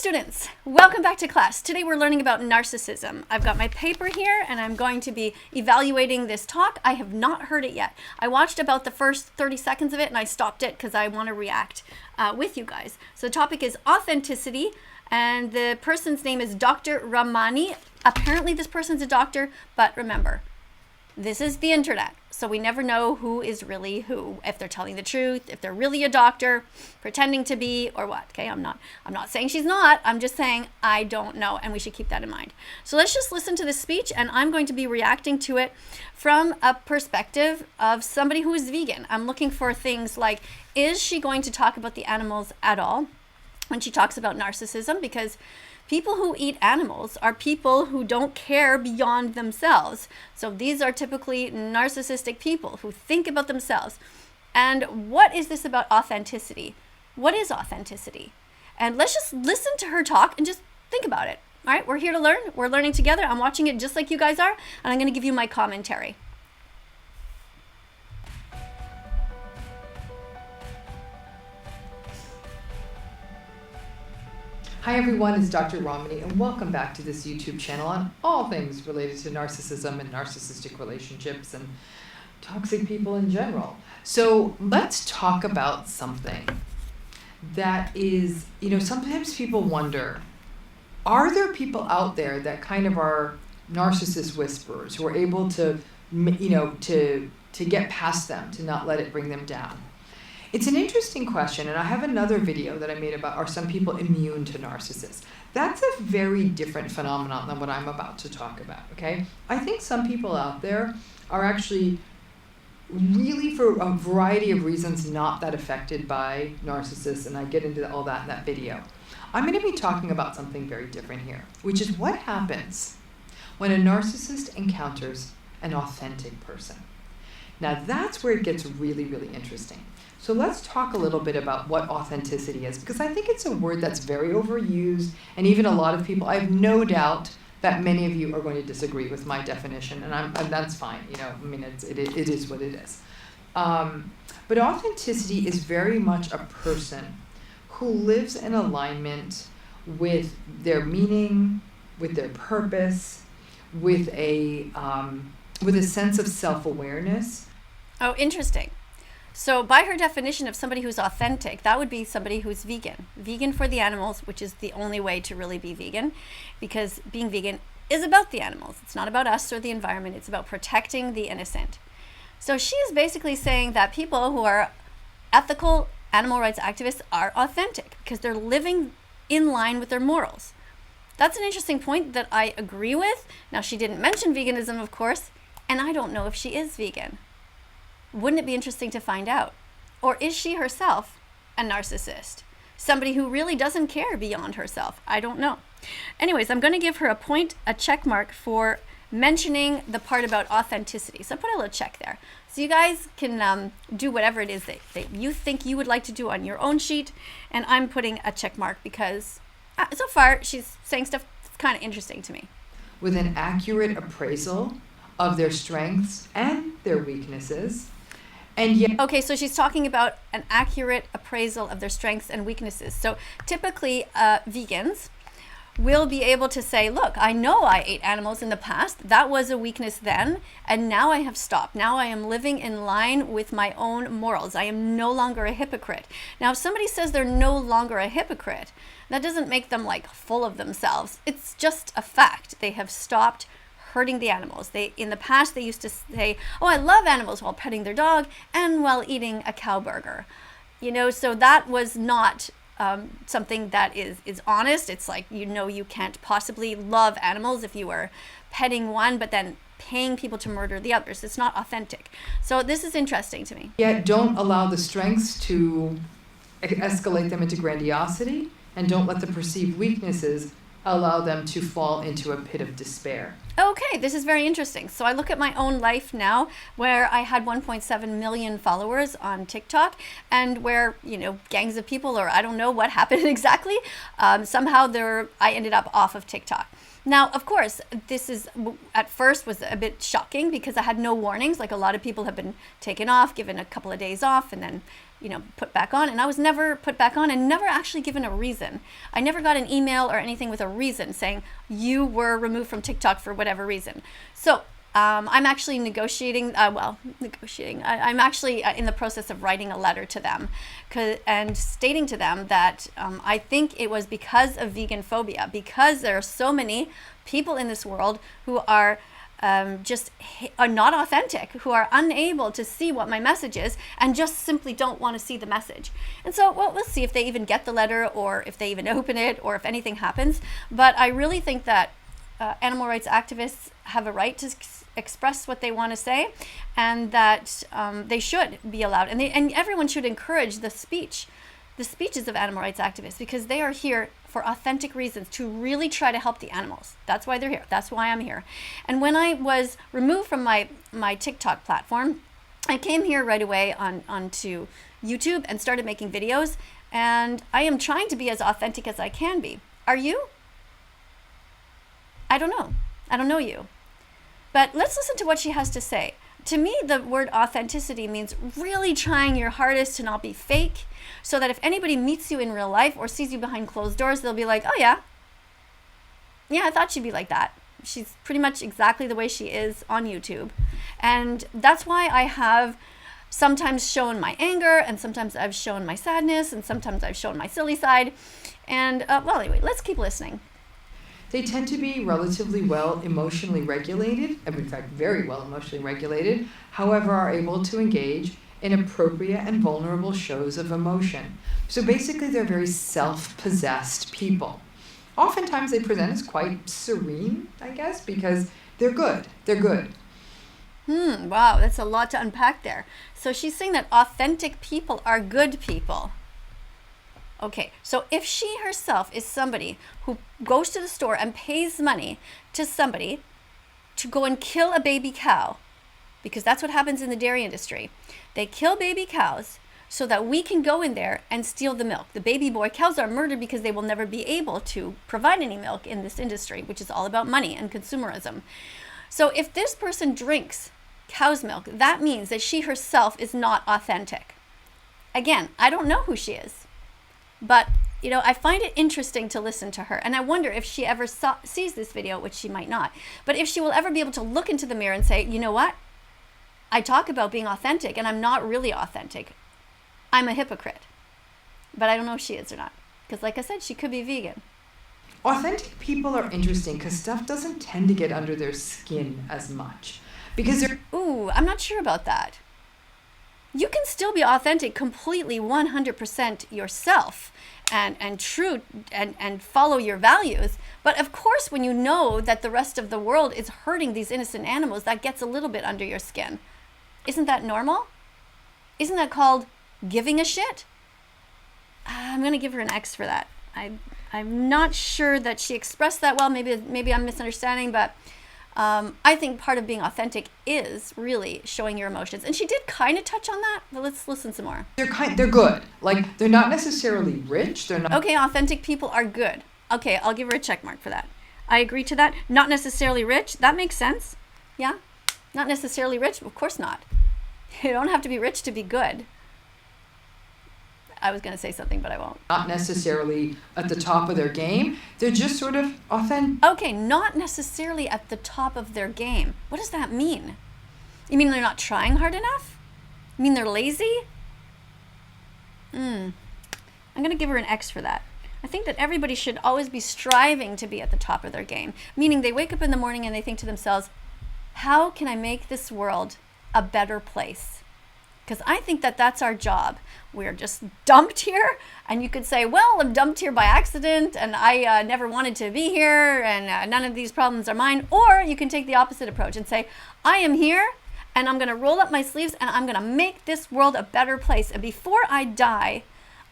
students, welcome back to class. Today we're learning about narcissism. I've got my paper here and I'm going to be evaluating this talk. I have not heard it yet. I watched about the first 30 seconds of it and I stopped it because I want to react with you guys. So the topic is authenticity and the person's name is Dr. Ramani. Apparently this person's a doctor, but remember, this is the internet, so we never know who is really who, if they're telling the truth, if they're really a doctor, pretending to be, or what. Okay, I'm not saying she's not, I'm just saying I don't know, and we should keep that in mind. So let's just listen to this speech, and I'm going to be reacting to it from a perspective of somebody who is vegan. I'm looking for things like, is she going to talk about the animals at all when she talks about narcissism? Because people who eat animals are people who don't care beyond themselves. So these are typically narcissistic people who think about themselves. And what is this about authenticity? What is authenticity? And let's just listen to her talk and just think about it. All right, we're here to learn. We're learning together. I'm watching it just like you guys are, and I'm going to give you my commentary. Hi everyone, it's Dr. Ramani and welcome back to this YouTube channel on all things related to narcissism and narcissistic relationships and toxic people in general. So let's talk about something that is, sometimes people wonder, are there people out there that kind of are narcissist whisperers who are able to, to get past them, to not let it bring them down? It's an interesting question, and I have another video that I made about, are some people immune to narcissists? That's a very different phenomenon than what I'm about to talk about, okay? I think some people out there are actually really, for a variety of reasons, not that affected by narcissists, and I get into all that in that video. I'm going to be talking about something very different here, which is what happens when a narcissist encounters an authentic person. Now that's where it gets really, really interesting. So let's talk a little bit about what authenticity is, because I think it's a word that's very overused, and even a lot of people, I have no doubt that many of you are going to disagree with my definition, and that's fine. It is what it is. But authenticity is very much a person who lives in alignment with their meaning, with their purpose, with a sense of self-awareness. Oh, interesting. So by her definition of somebody who's authentic, that would be somebody who's vegan. Vegan for the animals, which is the only way to really be vegan, because being vegan is about the animals. It's not about us or the environment. It's about protecting the innocent. So she is basically saying that people who are ethical animal rights activists are authentic because they're living in line with their morals. That's an interesting point that I agree with. Now, she didn't mention veganism, of course, and I don't know if she is vegan. Wouldn't it be interesting to find out? Or is she herself a narcissist? Somebody who really doesn't care beyond herself? I don't know. Anyways, I'm going to give her a point, a check mark for mentioning the part about authenticity. So I put a little check there. So you guys can do whatever it is that you think you would like to do on your own sheet. And I'm putting a check mark because so far she's saying stuff that's kind of interesting to me. With an accurate appraisal of their strengths and their weaknesses. And yet, okay, so she's talking about an accurate appraisal of their strengths and weaknesses. So typically vegans will be able to say, look, I know I ate animals in the past. That was a weakness then, and now I have stopped. Now I am living in line with my own morals. I am no longer a hypocrite. Now, if somebody says they're no longer a hypocrite, that doesn't make them like full of themselves. It's just a fact. They have stopped hurting the animals. In the past, they used to say, oh, I love animals while petting their dog and while eating a cow burger. So that was not something that is honest. It's like, you can't possibly love animals if you are petting one, but then paying people to murder the others. It's not authentic. So this is interesting to me. Yet don't allow the strengths to escalate them into grandiosity, and don't let the perceived weaknesses allow them to fall into a pit of despair. Okay, this is very interesting. So I look at my own life now where I had 1.7 million followers on TikTok, and where, gangs of people, or I don't know what happened exactly, somehow I ended up off of TikTok. Now, of course, this is at first was a bit shocking because I had no warnings. Like a lot of people have been taken off, given a couple of days off, and then put back on, and I was never put back on and never actually given a reason. I never got an email or anything with a reason saying you were removed from TikTok for whatever reason. So I'm actually negotiating. I'm actually in the process of writing a letter to them and stating to them that I think it was because of vegan phobia, because there are so many people in this world who are are not authentic, who are unable to see what my message is and just simply don't want to see the message. And so, we'll see if they even get the letter or if they even open it or if anything happens. But I really think that animal rights activists have a right to express what they want to say, and that they should be allowed. And everyone should encourage the speeches of animal rights activists, because they are here for authentic reasons to really try to help the animals. That's why they're here. That's why I'm here. And when I was removed from my TikTok platform, I came here right away onto YouTube and started making videos. And I am trying to be as authentic as I can be. Are you? I don't know. I don't know you. But let's listen to what she has to say. To me, the word authenticity means really trying your hardest to not be fake, so that if anybody meets you in real life or sees you behind closed doors, they'll be like, oh yeah, I thought she'd be like that. She's pretty much exactly the way she is on YouTube. And that's why I have sometimes shown my anger, and sometimes I've shown my sadness, and sometimes I've shown my silly side. And anyway, let's keep listening. They tend to be relatively well emotionally regulated, in fact, very well emotionally regulated, however, are able to engage in appropriate and vulnerable shows of emotion. So basically, they're very self-possessed people. Oftentimes, they present as quite serene, I guess, because they're good. They're good. Wow, that's a lot to unpack there. So she's saying that authentic people are good people. Okay, so if she herself is somebody who goes to the store and pays money to somebody to go and kill a baby cow, because that's what happens in the dairy industry. They kill baby cows so that we can go in there and steal the milk. The baby boy cows are murdered because they will never be able to provide any milk in this industry, which is all about money and consumerism. So if this person drinks cow's milk, that means that she herself is not authentic. Again, I don't know who she is. But, I find it interesting to listen to her. And I wonder if she ever sees this video, which she might not. But if she will ever be able to look into the mirror and say, you know what? I talk about being authentic, and I'm not really authentic. I'm a hypocrite. But I don't know if she is or not. Because like I said, she could be vegan. Authentic people are interesting because stuff doesn't tend to get under their skin as much. Because they're... Ooh, I'm not sure about that. You can still be authentic, completely 100% yourself and true and follow your values. But of course, when you know that the rest of the world is hurting these innocent animals, that gets a little bit under your skin. Isn't that normal? Isn't that called giving a shit? I'm going to give her an X for that. I'm not sure that she expressed that well. Maybe I'm misunderstanding, but I think part of being authentic is really showing your emotions. And she did kind of touch on that, but let's listen some more. They're good. Like, they're not necessarily rich. They're not... Okay, authentic people are good. Okay, I'll give her a check mark for that. I agree to that. Not necessarily rich. That makes sense. Yeah? Not necessarily rich. Of course not. You don't have to be rich to be good. I was going to say something, but I won't. Not necessarily at the top of their game. They're just sort of authentic. Okay, not necessarily at the top of their game. What does that mean? You mean they're not trying hard enough? You mean they're lazy? I'm going to give her an X for that. I think that everybody should always be striving to be at the top of their game. Meaning they wake up in the morning and they think to themselves, how can I make this world a better place? Because I think that that's our job. We're just dumped here, and you could say, well, I'm dumped here by accident, and I never wanted to be here, and none of these problems are mine. Or you can take the opposite approach and say, I am here, and I'm going to roll up my sleeves, and I'm going to make this world a better place. And before I die,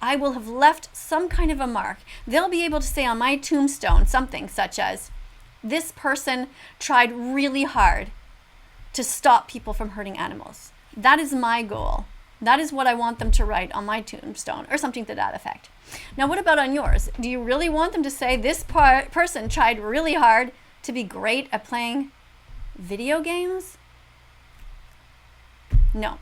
I will have left some kind of a mark. They'll be able to say on my tombstone something such as, this person tried really hard to stop people from hurting animals. That is my goal. That is what I want them to write on my tombstone, or something to that effect. Now, what about on yours? Do you really want them to say this person tried really hard to be great at playing video games? No.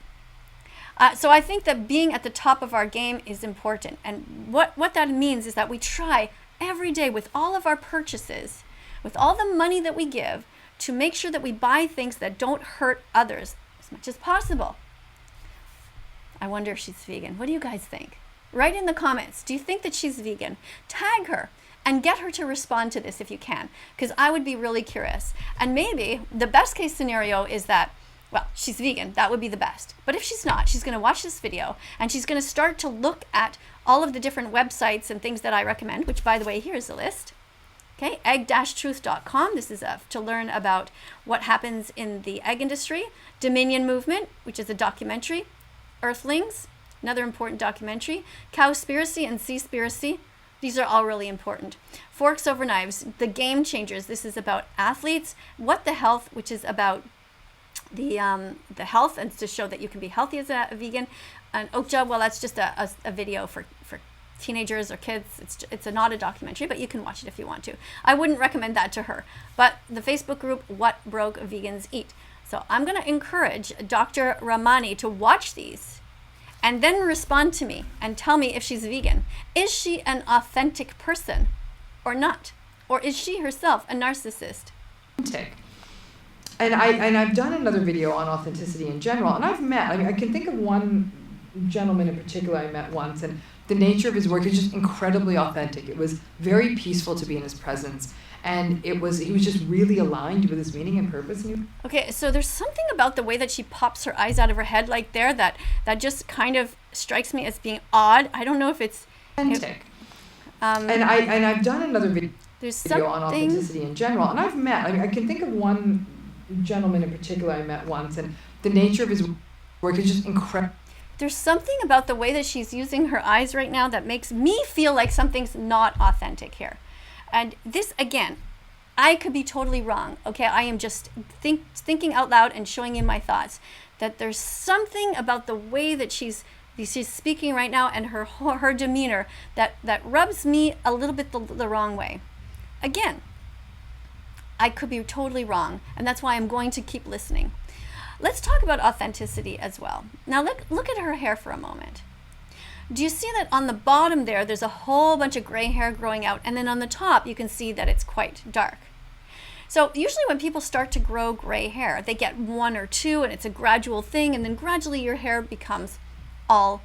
So I think that being at the top of our game is important. And what that means is that we try every day with all of our purchases, with all the money that we give, to make sure that we buy things that don't hurt others as much as possible. I wonder if she's vegan. What do you guys think? Write in the comments. Do you think that she's vegan? Tag her and get her to respond to this if you can, because I would be really curious. And maybe the best case scenario is that, well, she's vegan. That would be the best. But if she's not, she's going to watch this video and she's going to start to look at all of the different websites and things that I recommend, which, by the way, here's the list. Okay, egg-truth.com. This is to learn about what happens in the egg industry. Dominion Movement, which is a documentary. Earthlings, another important documentary. Cowspiracy and Seaspiracy. These are all really important. Forks Over Knives, The Game Changers. This is about athletes. What the Health, which is about the health and to show that you can be healthy as a vegan. And Okja, well, that's just a video for teenagers or kids. It's not a documentary, but you can watch it if you want to. I wouldn't recommend that to her. But the Facebook group, What Broke Vegans Eat. So I'm going to encourage Dr. Ramani to watch these and then respond to me and tell me if she's vegan. Is she an authentic person or not? Or is she herself a narcissist? And I've done another video on authenticity in general, and I've met, I can think of one gentleman in particular I met once, and the nature of his work is just incredibly authentic. It was very peaceful to be in his presence, and he was just really aligned with his meaning and purpose. Okay, so there's something about the way that she pops her eyes out of her head like there that just kind of strikes me as being odd. I don't know if it's authentic. And I've done another video on authenticity in general, and I've met, I can think of one gentleman in particular I met once, and the nature of his work is just incredible. There's something about the way that she's using her eyes right now that makes me feel like something's not authentic here. And this, again, I could be totally wrong. Okay, I am just thinking out loud and showing you my thoughts. That there's something about the way that she's speaking right now and her demeanor that rubs me a little bit the wrong way. Again, I could be totally wrong, and that's why I'm going to keep listening. Let's talk about authenticity as well. Now look at her hair for a moment. Do you see that on the bottom there's a whole bunch of gray hair growing out, and then on the top you can see that it's quite dark. So usually when people start to grow gray hair, they get one or two and it's a gradual thing, and then gradually your hair becomes all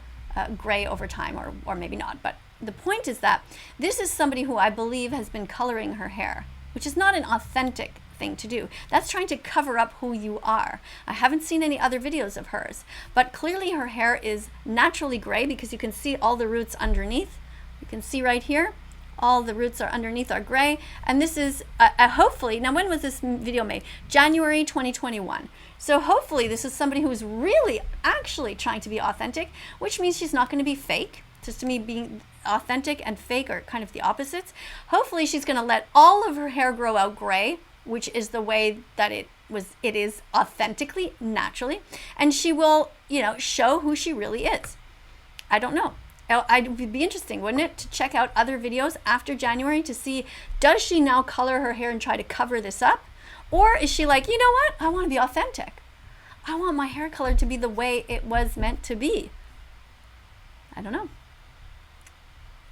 gray over time, or maybe not. But the point is that this is somebody who I believe has been coloring her hair, which is not an authentic thing to do. That's trying to cover up who you are. I haven't seen any other videos of hers, but clearly her hair is naturally gray because you can see all the roots underneath. You can see right here, all the roots are underneath are gray. And this is hopefully, now when was this video made? January 2021. So hopefully this is somebody who is really actually trying to be authentic, which means she's not going to be fake. Just to me, being authentic and fake are kind of the opposites. Hopefully she's going to let all of her hair grow out gray, which is the way that it is authentically, naturally, and she will, show who she really is. I don't know. It'd be interesting, wouldn't it, to check out other videos after January to see, does she now color her hair and try to cover this up? Or is she like, you know what? I want to be authentic. I want my hair color to be the way it was meant to be. I don't know.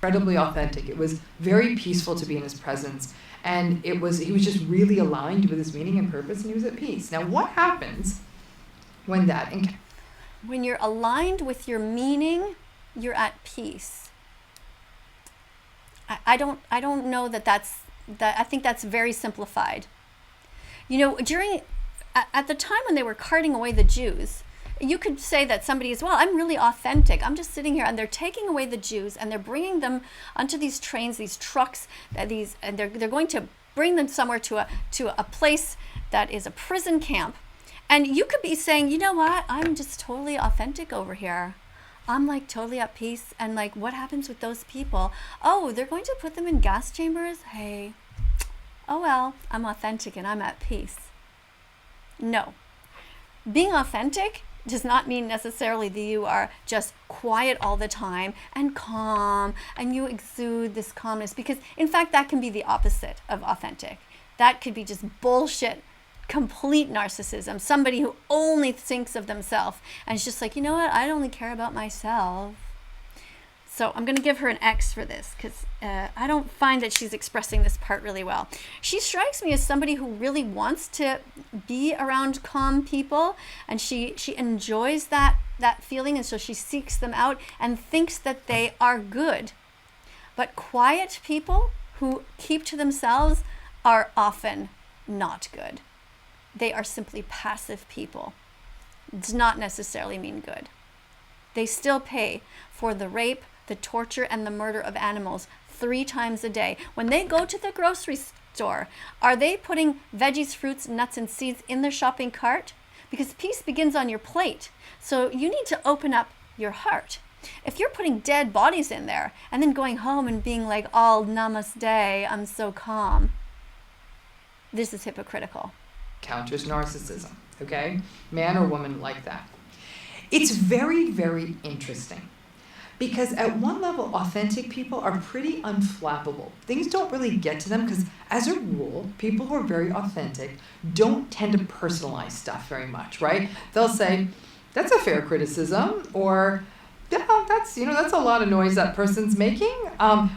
Incredibly authentic. It was very peaceful to be in his presence, and he was just really aligned with his meaning and purpose, and he was at peace. Now, what happens when you're aligned with your meaning, you're at peace? I don't know that I think that's very simplified. At the time when they were carting away the Jews, you could say that somebody is, well, I'm really authentic. I'm just sitting here, and they're taking away the Jews and they're bringing them onto these trains, these trucks, and they're going to bring them somewhere to a place that is a prison camp. And you could be saying, you know what? I'm just totally authentic over here. I'm like totally at peace. And like, what happens with those people? Oh, they're going to put them in gas chambers? Hey, oh well, I'm authentic and I'm at peace. No. Being authentic does not mean necessarily that you are just quiet all the time and calm and you exude this calmness, because in fact that can be the opposite of authentic. That could be just bullshit complete narcissism, somebody who only thinks of themselves and is just like, you know what, I only care about myself. So I'm going to give her an X for this because I don't find that she's expressing this part really well. She strikes me as somebody who really wants to be around calm people, and she enjoys that feeling, and so she seeks them out and thinks that they are good. But quiet people who keep to themselves are often not good. They are simply passive people. It does not necessarily mean good. They still pay for the rape, the torture, and the murder of animals 3 times a day. When they go to the grocery store, are they putting veggies, fruits, nuts, and seeds in their shopping cart? Because peace begins on your plate. So you need to open up your heart. If you're putting dead bodies in there and then going home and being like, all namaste, I'm so calm, this is hypocritical. Counters narcissism, okay? Man or woman like that. It's very, very interesting because at one level, authentic people are pretty unflappable. Things don't really get to them because, as a rule, people who are very authentic don't tend to personalize stuff very much, right? They'll say, that's a fair criticism, or yeah, that's a lot of noise that person's making,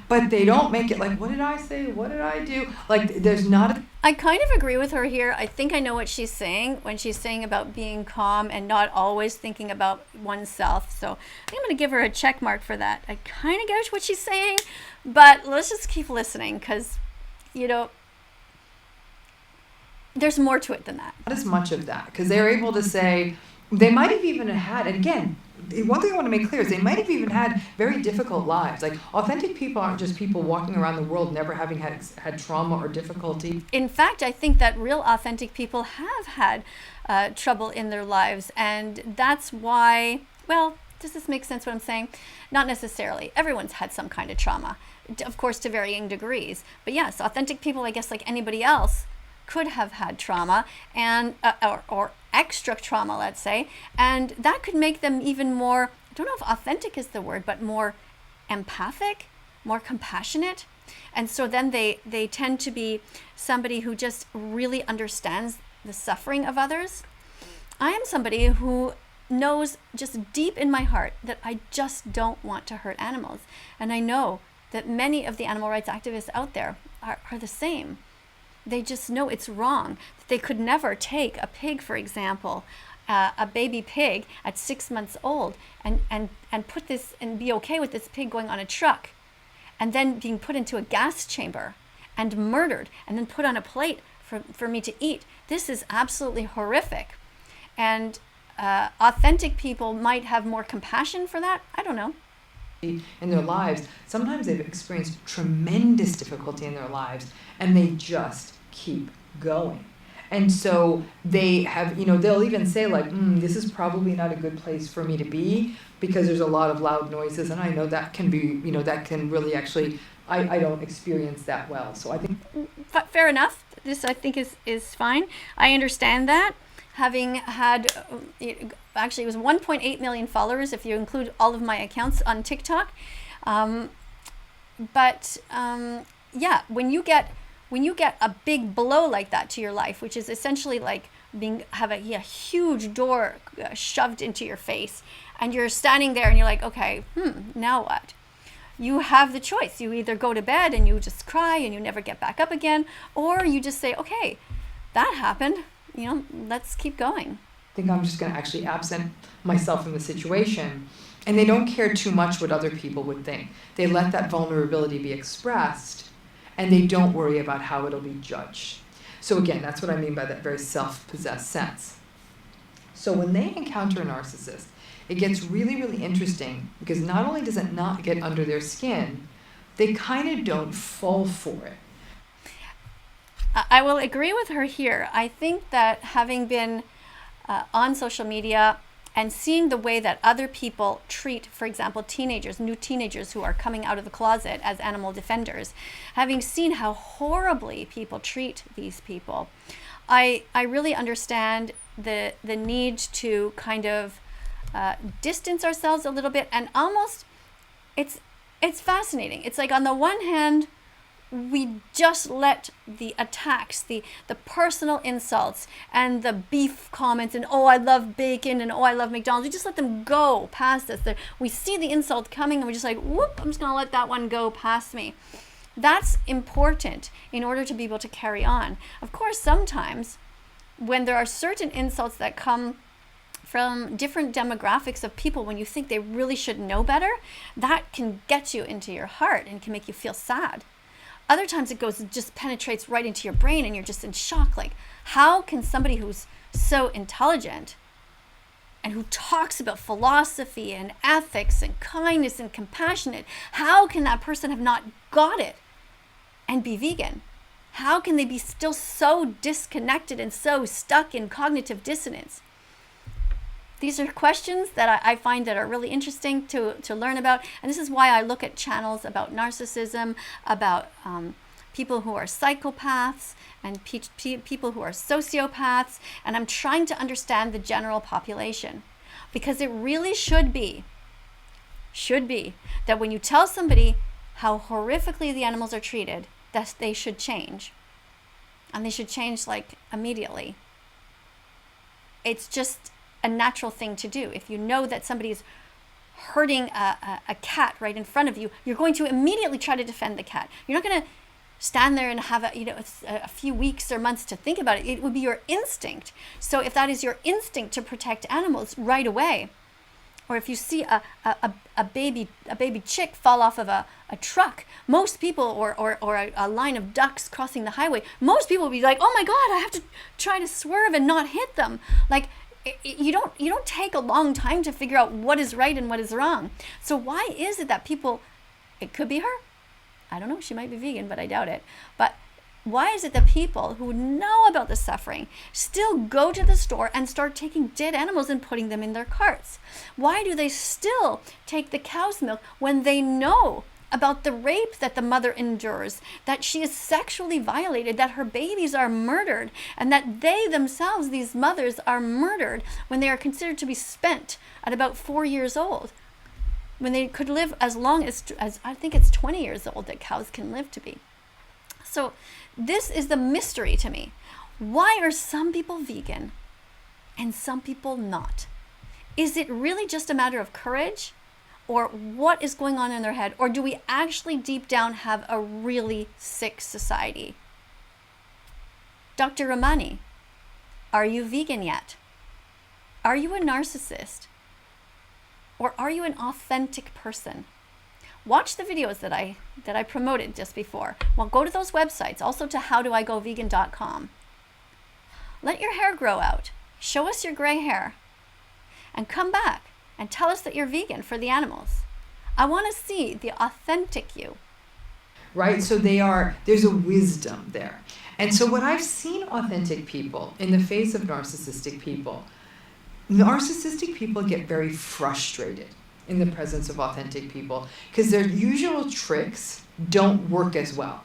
but they don't make it like, what did I say? What did I do? Like, there's not a... I kind of agree with her here. I think I know what she's saying when she's saying about being calm and not always thinking about oneself. So I'm going to give her a check mark for that. I kind of get what she's saying, but let's just keep listening because, there's more to it than that. Not as much of that, because they're able to say, they might have even had, and again, one thing I want to make clear is they might have even had very difficult lives. Like, authentic people aren't just people walking around the world never having had trauma or difficulty. In fact, I think that real authentic people have had trouble in their lives, and that's why, well, does this make sense what I'm saying? Not necessarily. Everyone's had some kind of trauma, of course, to varying degrees. But yes, authentic people, I guess, like anybody else, could have had trauma and or extra trauma, let's say, and that could make them even more, I don't know if authentic is the word, but more empathic, more compassionate. And so then they tend to be somebody who just really understands the suffering of others. I am somebody who knows just deep in my heart that I just don't want to hurt animals. And I know that many of the animal rights activists out there are the same. They just know it's wrong. They could never take a pig, for example, a baby pig at 6 months old and put this and be okay with this pig going on a truck and then being put into a gas chamber and murdered and then put on a plate for me to eat. This is absolutely horrific. And authentic people might have more compassion for that. I don't know. In their lives, sometimes they've experienced tremendous difficulty in their lives and they just keep going. And so they have, they'll even say like, this is probably not a good place for me to be because there's a lot of loud noises, and I know that can be, that can really actually, I don't experience that well. So I think... Fair enough. This I think is fine. I understand that. Having had, actually it was 1.8 million followers if you include all of my accounts on TikTok. Yeah, when you get a big blow like that to your life, which is essentially like have a huge door shoved into your face, and you're standing there and you're like, okay, now what? You have the choice. You either go to bed and you just cry and you never get back up again, or you just say, okay, that happened. Let's keep going. I think I'm just going to actually absent myself from the situation. And they don't care too much what other people would think. They let that vulnerability be expressed, and they don't worry about how it'll be judged. So again, that's what I mean by that very self-possessed sense. So when they encounter a narcissist, it gets really, really interesting because not only does it not get under their skin, they kind of don't fall for it. I will agree with her here. I think that having been on social media and seeing the way that other people treat, for example, new teenagers who are coming out of the closet as animal defenders, having seen how horribly people treat these people, I really understand the need to kind of distance ourselves a little bit, and almost it's fascinating. It's like on the one hand, we just let the attacks, the personal insults and the beef comments and, oh, I love bacon and, oh, I love McDonald's, we just let them go past us. We see the insult coming and we're just like, whoop, I'm just going to let that one go past me. That's important in order to be able to carry on. Of course, sometimes when there are certain insults that come from different demographics of people, when you think they really should know better, that can get you into your heart and can make you feel sad. Other times it just penetrates right into your brain and you're just in shock. Like, how can somebody who's so intelligent and who talks about philosophy and ethics and kindness and compassionate, how can that person have not got it and be vegan? How can they be still so disconnected and so stuck in cognitive dissonance? These are questions that I find that are really interesting to learn about. And this is why I look at channels about narcissism, about people who are psychopaths and people who are sociopaths. And I'm trying to understand the general population, because it really should be that when you tell somebody how horrifically the animals are treated, that they should change. And they should change like immediately. It's just a natural thing to do. If you know that somebody's hurting a cat right in front of you, you're going to immediately try to defend the cat. You're not going to stand there and have a few weeks or months to think about it. It would be your instinct. So if that is your instinct to protect animals right away, or if you see a baby chick fall off of a truck, most people, or a line of ducks crossing the highway, most people will be like, oh my God, I have to try to swerve and not hit them. Like, you don't take a long time to figure out what is right and what is wrong. So why is it that people, it could be her, I don't know, she might be vegan, but I doubt it. But why is it that people who know about the suffering still go to the store and start taking dead animals and putting them in their carts? Why do they still take the cow's milk when they know about the rape that the mother endures, that she is sexually violated, that her babies are murdered, and that they themselves, these mothers, are murdered when they are considered to be spent at about 4 years old, when they could live as long as I think it's 20 years old that cows can live to be. So this is the mystery to me. Why are some people vegan and some people not? Is it really just a matter of courage? Or what is going on in their head? Or do we actually deep down have a really sick society? Dr. Ramani, are you vegan yet? Are you a narcissist? Or are you an authentic person? Watch the videos that I promoted just before. Well, go to those websites, also to howdoigovegan.com. Let your hair grow out. Show us your gray hair. And come back and tell us that you're vegan for the animals. I want to see the authentic you. Right? So there's a wisdom there. And so what I've seen authentic people in the face of narcissistic people get very frustrated in the presence of authentic people because their usual tricks don't work as well.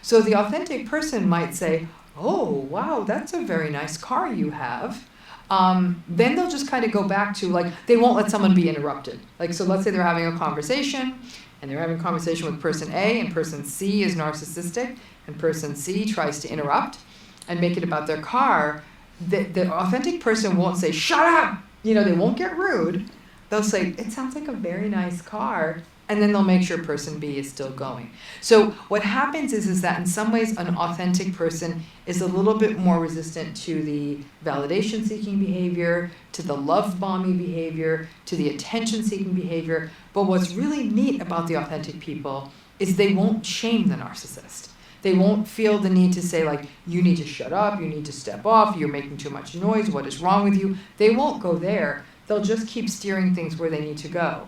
So the authentic person might say, oh, wow, that's a very nice car you have. Then they'll just kind of go back to, like, they won't let someone be interrupted. Like, so let's say they're having a conversation, and they're having a conversation with person A, and person C is narcissistic, and person C tries to interrupt and make it about their car. The authentic person won't say, shut up! They won't get rude. They'll say, it sounds like a very nice car. And then they'll make sure person B is still going. So what happens is that in some ways an authentic person is a little bit more resistant to the validation-seeking behavior, to the love-bombing behavior, to the attention-seeking behavior. But what's really neat about the authentic people is they won't shame the narcissist. They won't feel the need to say, like, you need to shut up, you need to step off, you're making too much noise, what is wrong with you? They won't go there. They'll just keep steering things where they need to go.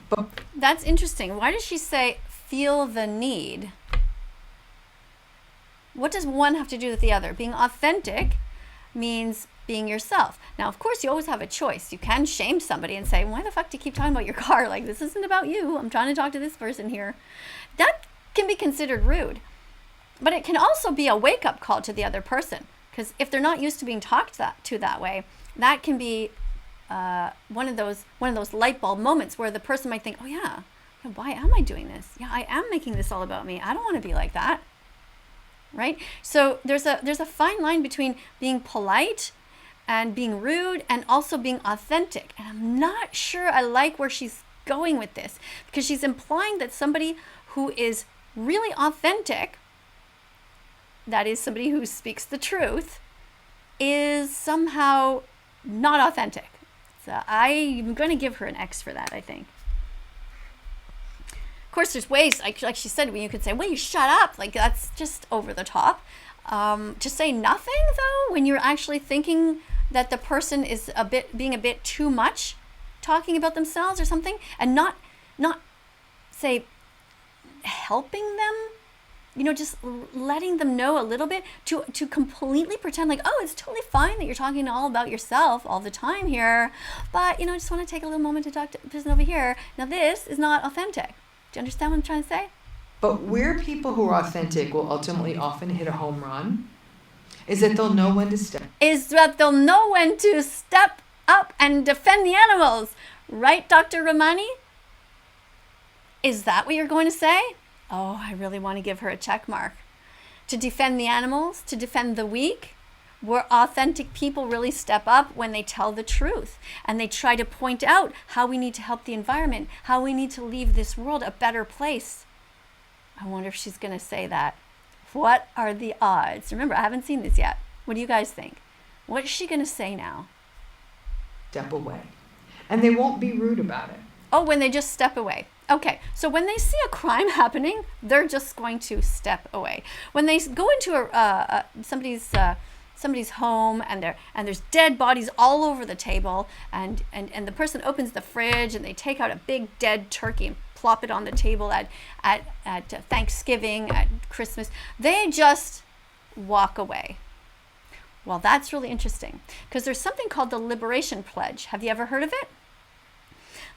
But that's interesting. Why does she say feel the need? What does one have to do with the other? Being authentic means being yourself. Now, of course, you always have a choice. You can shame somebody and say, why the fuck do you keep talking about your car? Like, this isn't about you. I'm trying to talk to this person here. That can be considered rude. But it can also be a wake-up call to the other person. Because if they're not used to being talked to that way, that can be one of those light bulb moments where the person might think, oh yeah, why am I doing this? Yeah, I am making this all about me. I don't want to be like that. Right? So there's a fine line between being polite and being rude and also being authentic. And I'm not sure I like where she's going with this, because she's implying that somebody who is really authentic, that is somebody who speaks the truth, is somehow not authentic. So I'm going to give her an X for that, I think. Of course, there's ways, like she said, when you could say, well, you shut up. Like, that's just over the top. To say nothing, though, when you're actually thinking that the person is being a bit too much talking about themselves or something, and not say helping them, just letting them know a little bit, to completely pretend like, oh, it's totally fine that you're talking all about yourself all the time here, but I just want to take a little moment to talk to the person over here. Now, this is not authentic. Do you understand what I'm trying to say? But where people who are authentic will ultimately often hit a home run is that they'll know when to step. Up and defend the animals. Right, Dr. Ramani? Is that what you're going to say? Oh, I really want to give her a check mark. To defend the animals, to defend the weak, where authentic people really step up when they tell the truth and they try to point out how we need to help the environment, how we need to leave this world a better place. I wonder if she's going to say that. What are the odds? Remember, I haven't seen this yet. What do you guys think? What is she going to say now? Step away. And they won't be rude about it. Oh, when they just step away. Okay, so when they see a crime happening, they're just going to step away. When they go into somebody's home and there's dead bodies all over the table, and the person opens the fridge and they take out a big dead turkey and plop it on the table at Thanksgiving, at Christmas, they just walk away. Well, that's really interesting, because there's something called the Liberation Pledge. Have you ever heard of it?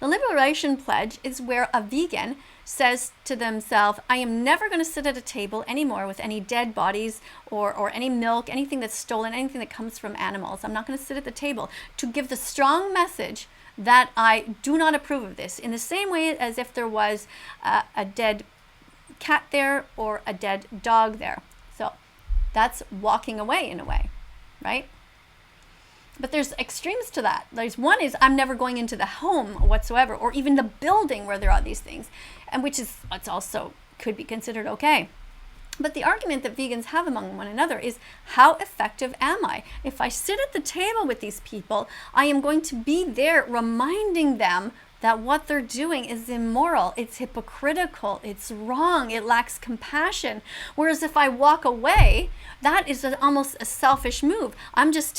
The Liberation Pledge is where a vegan says to themselves, I am never going to sit at a table anymore with any dead bodies or any milk, anything that's stolen, anything that comes from animals. I'm not going to sit at the table, to give the strong message that I do not approve of this, in the same way as if there was a dead cat there or a dead dog there. So that's walking away in a way, right? But there's extremes to that. There's one is, I'm never going into the home whatsoever, or even the building where there are these things, and it's also could be considered okay. But the argument that vegans have among one another is, how effective am I? If I sit at the table with these people, I am going to be there reminding them that what they're doing is immoral, it's hypocritical, it's wrong, it lacks compassion. Whereas if I walk away, that is almost a selfish move. I'm just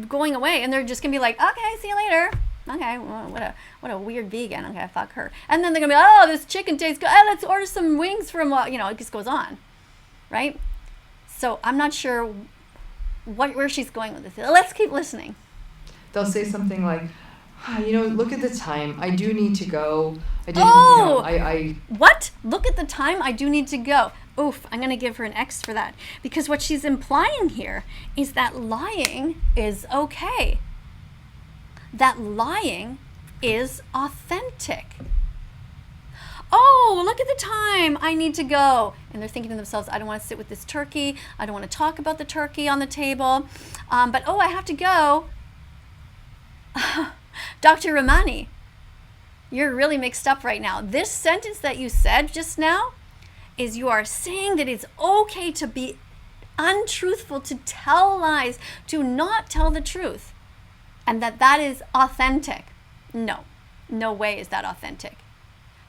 going away, and they're just gonna be like, okay, see you later. Okay, well, what a weird vegan. Okay, fuck her. And then they're gonna be, oh, this chicken tastes good. Oh, let's order some wings from, it just goes on, right? So I'm not sure where she's going with this. Let's keep listening. They'll say something like, look at the time. I do need to go. What? Look at the time. I do need to go. Oof, I'm going to give her an X for that. Because what she's implying here is that lying is okay. That lying is authentic. Oh, look at the time. I need to go. And they're thinking to themselves, I don't want to sit with this turkey. I don't want to talk about the turkey on the table. But I have to go. Dr. Ramani, you're really mixed up right now. This sentence that you said just now is, you are saying that it's okay to be untruthful, to tell lies, to not tell the truth, and that is authentic. No way is that authentic.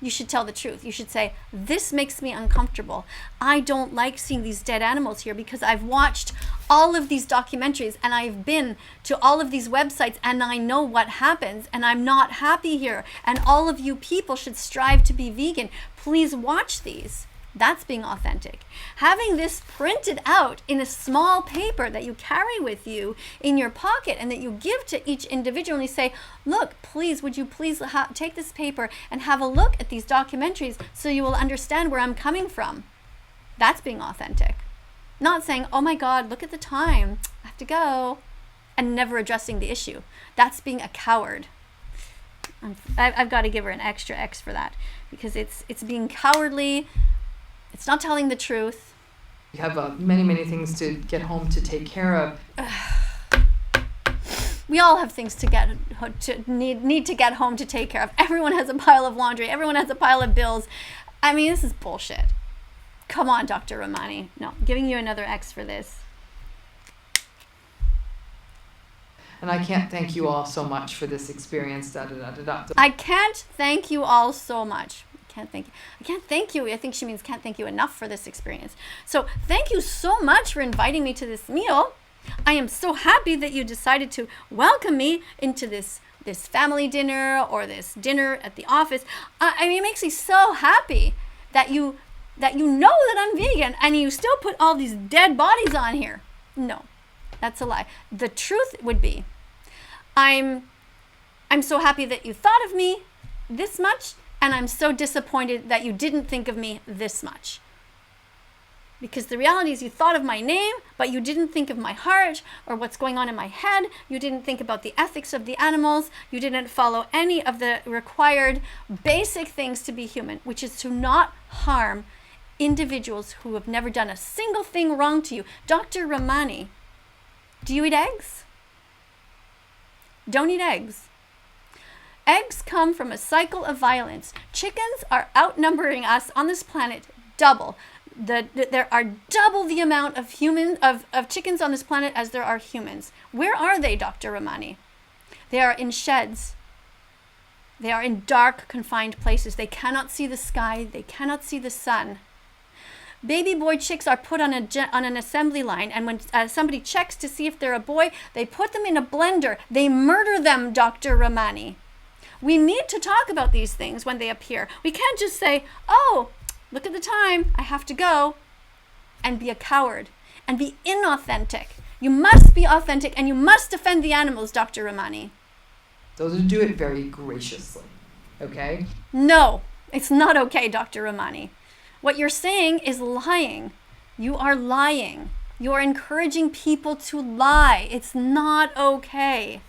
You should tell the truth. You should say, this makes me uncomfortable. I don't like seeing these dead animals here, because I've watched all of these documentaries and I've been to all of these websites and I know what happens, and I'm not happy here. And all of you people should strive to be vegan. Please watch these. That's being authentic. Having this printed out in a small paper that you carry with you in your pocket and that you give to each individual, and you say, look, would you please take this paper and have a look at these documentaries so you will understand where I'm coming from. That's being authentic. Not saying, oh my God, look at the time, I have to go, and never addressing the issue. That's being a coward. I've got to give her an extra X for that, because it's being cowardly. It's not telling the truth. You have many things to get home to take care of. We all have things need to get home to take care of. Everyone has a pile of laundry. Everyone has a pile of bills. I mean, this is bullshit. Come on, Dr. Romani. No, giving you another X for this. And I can't thank you all so much for this experience. I can't thank you all so much. I can't thank you. I think she means can't thank you enough for this experience. So thank you so much for inviting me to this meal. I am so happy that you decided to welcome me into this family dinner or this dinner at the office. I mean, it makes me so happy that you know that I'm vegan and you still put all these dead bodies on here. No, that's a lie. The truth would be, I'm so happy that you thought of me this much, and I'm so disappointed that you didn't think of me this much. Because the reality is you thought of my name, but you didn't think of my heart or what's going on in my head. You didn't think about the ethics of the animals. You didn't follow any of the required basic things to be human, which is to not harm individuals who have never done a single thing wrong to you. Dr. Romani, do you eat eggs? Don't eat eggs. Eggs come from a cycle of violence. Chickens are outnumbering us on this planet double. There are double the amount of chickens on this planet as there are humans. Where are they, Dr. Romani? They are in sheds. They are in dark, confined places. They cannot see the sky. They cannot see the sun. Baby boy chicks are put on an assembly line, and when somebody checks to see if they're a boy, they put them in a blender. They murder them, Dr. Romani. We need to talk about these things when they appear. We can't just say, oh, look at the time, I have to go, and be a coward and be inauthentic. You must be authentic and you must defend the animals, Dr. Romani. Those who do it very graciously, okay? No, it's not okay, Dr. Romani. What you're saying is lying. You are lying. You are encouraging people to lie. It's not okay.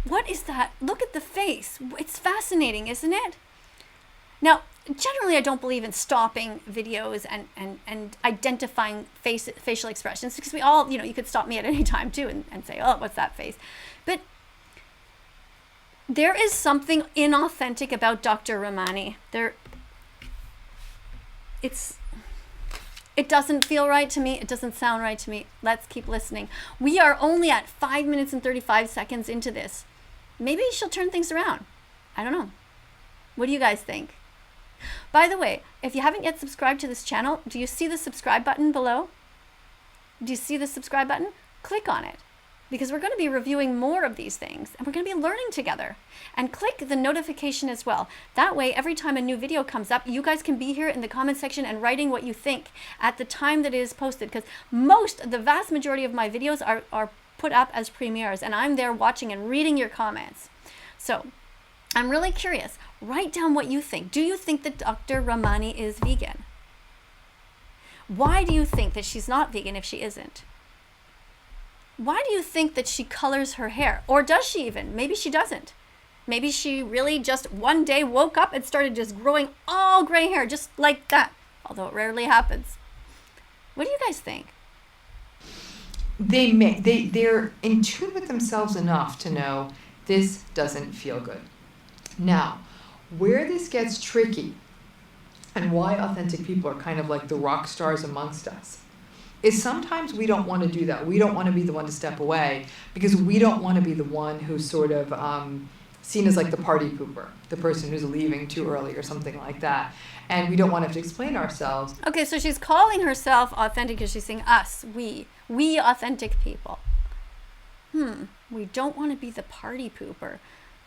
What is that? Look at the face. It's fascinating, isn't it? Now, generally, I don't believe in stopping videos and identifying facial expressions, because we all, you could stop me at any time too and say, oh, what's that face? But there is something inauthentic about Dr. Romani. It doesn't feel right to me. It doesn't sound right to me. Let's keep listening. We are only at 5 minutes and 35 seconds into this. Maybe she'll turn things around. I don't know. What do you guys think? By the way, if you haven't yet subscribed to this channel, do you see the subscribe button below? Do you see the subscribe button? Click on it, because we're going to be reviewing more of these things and we're going to be learning together. And click the notification as well. That way, every time a new video comes up, you guys can be here in the comment section and writing what you think at the time that it is posted, because the vast majority of my videos are put up as premieres, and I'm there watching and reading your comments. So I'm really curious. Write down what you think. Do you think that Dr. Romani is vegan? Why do you think that she's not vegan if she isn't? Why do you think that she colors her hair? Or does she even? Maybe she doesn't. Maybe she really just one day woke up and started just growing all gray hair just like that, although it rarely happens. What do you guys think? They're in tune with themselves enough to know this doesn't feel good. Now, where this gets tricky, and why authentic people are kind of like the rock stars amongst us, is sometimes we don't want to do that. We don't want to be the one to step away, because we don't want to be the one who's sort of seen as like the party pooper, the person who's leaving too early or something like that. And we don't want to have to explain ourselves. Okay, so she's calling herself authentic because she's saying us, we authentic people. We don't want to be the party pooper.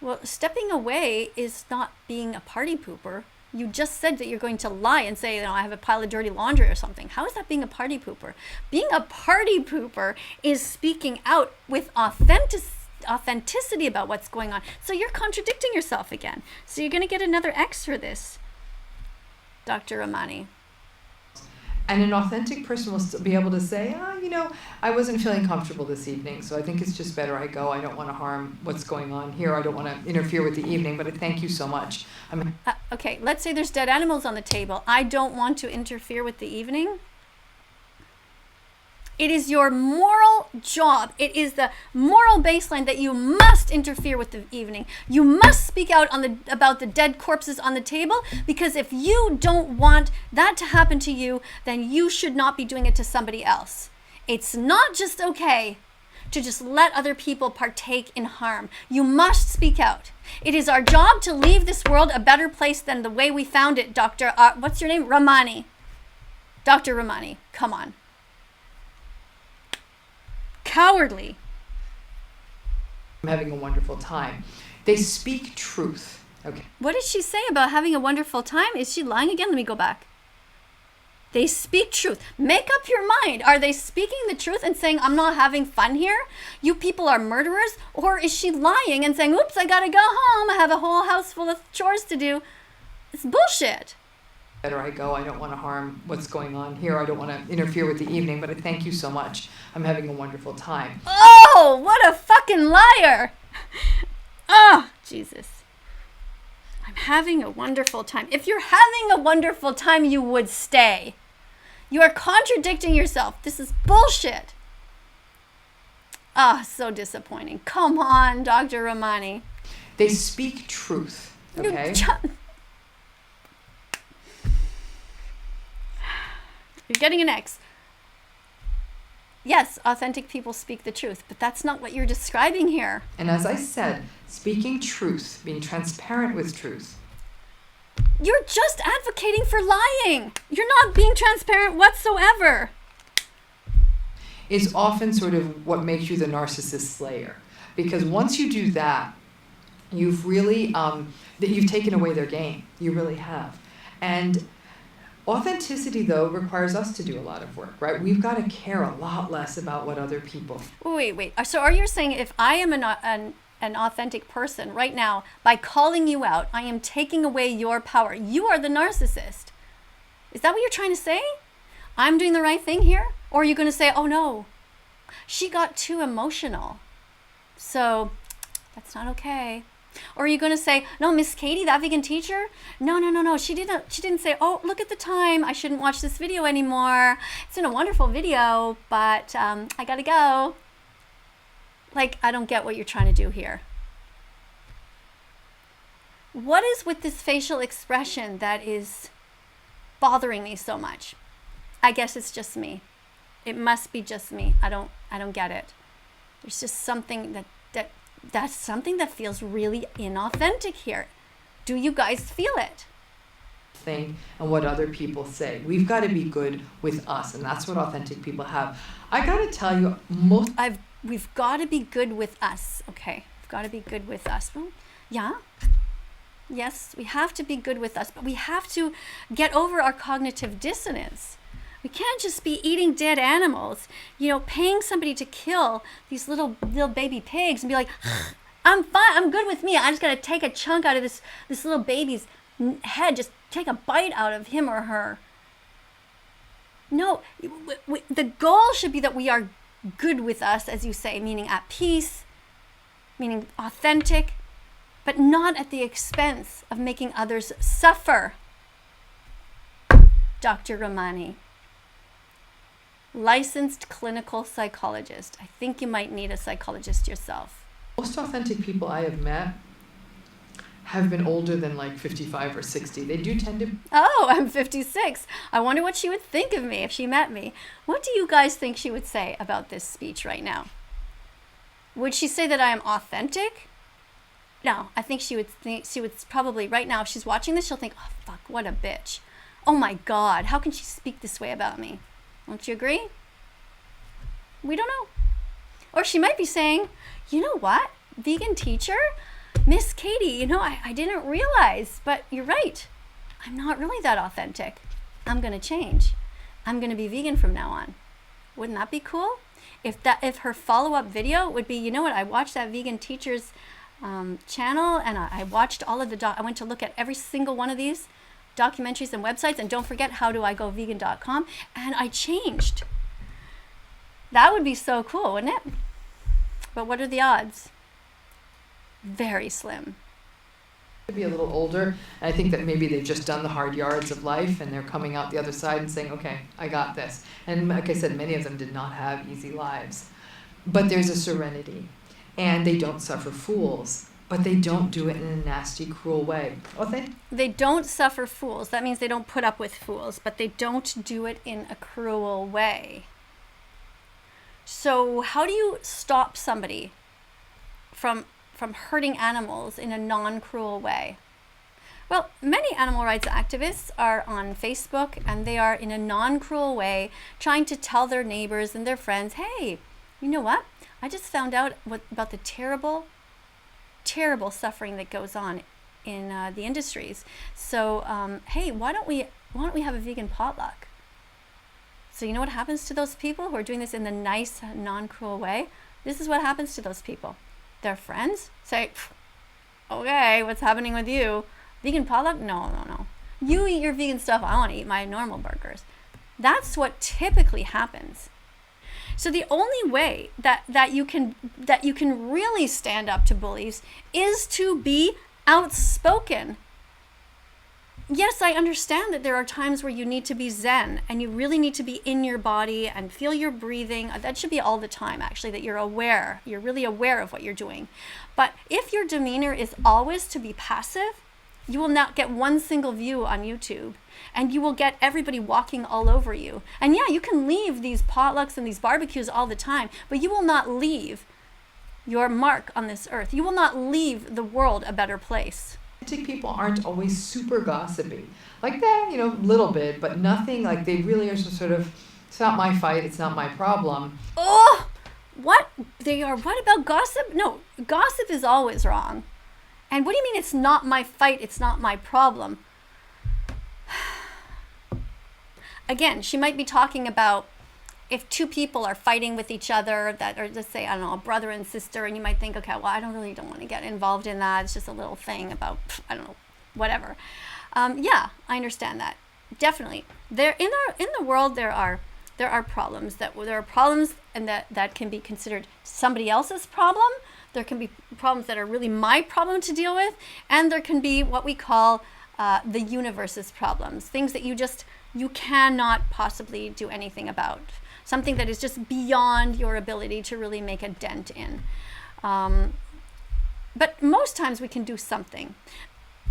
Well, stepping away is not being a party pooper. You just said that you're going to lie and say, I have a pile of dirty laundry or something. How is that being a party pooper? Being a party pooper is speaking out with authenticity about what's going on. So you're contradicting yourself again. So you're going to get another X for this, Dr. Romani. And an authentic person will still be able to say, I wasn't feeling comfortable this evening, so I think it's just better I go. I don't want to harm what's going on here. I don't want to interfere with the evening, but I thank you so much. Okay, let's say there's dead animals on the table. I don't want to interfere with the evening. It is your moral job. It is the moral baseline that you must interfere with the evening. You must speak out about the dead corpses on the table, because if you don't want that to happen to you, then you should not be doing it to somebody else. It's not just okay to just let other people partake in harm. You must speak out. It is our job to leave this world a better place than the way we found it, Dr. What's your name? Ramani. Dr. Ramani, come on. Cowardly. I'm having a wonderful time. They speak truth. Okay. What did she say about having a wonderful time? Is she lying again? Let me go back. They speak truth. Make up your mind. Are they speaking the truth and saying, I'm not having fun here? You people are murderers? Or is she lying and saying, oops, I gotta go home. I have a whole house full of chores to do. It's bullshit. Better I go. I don't want to harm what's going on here. I don't want to interfere with the evening, but I thank you so much. I'm having a wonderful time. Oh, what a fucking liar. Oh, Jesus. I'm having a wonderful time. If you're having a wonderful time, you would stay. You are contradicting yourself. This is bullshit. Ah, so disappointing. Come on, Dr. Ramani. They speak truth, okay? You're getting an X. Yes, authentic people speak the truth, but that's not what you're describing here. And as I said, speaking truth, being transparent with truth. You're just advocating for lying. You're not being transparent whatsoever. Is often sort of what makes you the narcissist slayer. Because once you do that, you've really, you've taken away their game. You really have. And authenticity, though, requires us to do a lot of work, right? We've got to care a lot less about what other people... Wait. So are you saying if I am an authentic person right now, by calling you out, I am taking away your power? You are the narcissist. Is that what you're trying to say? I'm doing the right thing here? Or are you going to say, oh no, she got too emotional, so that's not okay? Or are you going to say, no, Miss KADIE, that vegan teacher, no, she didn't say, oh, look at the time, I shouldn't watch this video anymore. It's been a wonderful video, but I gotta go. Like, I don't get what you're trying to do here. What is with this facial expression that is bothering me so much? I guess it's just me. It must be just me. I don't get it. There's just something that's something that feels really inauthentic here. Do you guys feel it? Thing and what other people say. We've got to be good with us, and that's what authentic people have. I got to tell you, we've got to be good with us. Okay, we've got to be good with us. Well, yeah. Yes, we have to be good with us, but we have to get over our cognitive dissonance. We can't just be eating dead animals, paying somebody to kill these little baby pigs and be like, I'm fine, I'm good with me. I just got to take a chunk out of this little baby's head, just take a bite out of him or her. No, the goal should be that we are good with us, as you say, meaning at peace, meaning authentic, but not at the expense of making others suffer. Dr. Ramani, licensed clinical psychologist. I think you might need a psychologist yourself. Most authentic people I have met have been older than like 55 or 60. They do tend to... Oh, I'm 56. I wonder what she would think of me if she met me. What do you guys think she would say about this speech right now? Would she say that I am authentic? No, I think she would probably, right now, if she's watching this, she'll think, oh, fuck, what a bitch. Oh my God, how can she speak this way about me? Don't you agree? We don't know. Or she might be saying, you know what, vegan teacher, Miss KADIE, I didn't realize, but you're right. I'm not really that authentic. I'm going to change. I'm going to be vegan from now on. Wouldn't that be cool? If her follow-up video would be, you know what, I watched that vegan teacher's channel, and I watched all of I went to look at every single one of these documentaries and websites, and don't forget howdoigovegan.com, and I changed. That would be so cool, wouldn't it? But what are the odds? Very slim. Be a little older, and I think that maybe they've just done the hard yards of life and they're coming out the other side and saying, okay, I got this. And like I said, many of them did not have easy lives. But there's a serenity, and they don't suffer fools, but they don't do it in a nasty, cruel way. They don't suffer fools. That means they don't put up with fools, but they don't do it in a cruel way. So how do you stop somebody from hurting animals in a non-cruel way? Well, many animal rights activists are on Facebook, and they are in a non-cruel way trying to tell their neighbors and their friends, hey, you know what? I just found out about the terrible, terrible suffering that goes on in the industries. So, hey, why don't we have a vegan potluck? So you know what happens to those people who are doing this in the nice, non-cruel way? This is what happens to those people. Their friends say, okay, what's happening with you? Vegan potluck? No. You eat your vegan stuff, I want to eat my normal burgers. That's what typically happens. So the only way that you can really stand up to bullies is to be outspoken. Yes, I understand that there are times where you need to be zen and you really need to be in your body and feel your breathing. That should be all the time, actually, that you're aware. You're really aware of what you're doing. But if your demeanor is always to be passive, you will not get one single view on YouTube, and you will get everybody walking all over you. And yeah, you can leave these potlucks and these barbecues all the time, but you will not leave your mark on this earth. You will not leave the world a better place. People aren't always super gossipy. Like that, little bit, but nothing, like they really are sort of, it's not my fight, it's not my problem. Oh, what? What about gossip? No, gossip is always wrong. And what do you mean it's not my fight, it's not my problem? Again, she might be talking about if two people are fighting with each other that are, just say, I don't know, a brother and sister, and you might think, okay, well, I don't want to get involved in that. It's just a little thing about, I don't know, whatever. Yeah, I understand that. Definitely. There in the world there are problems and that can be considered somebody else's problem. There can be problems that are really my problem to deal with, and there can be what we call the universe's problems, things that you cannot possibly do anything about. Something that is just beyond your ability to really make a dent in. But most times we can do something.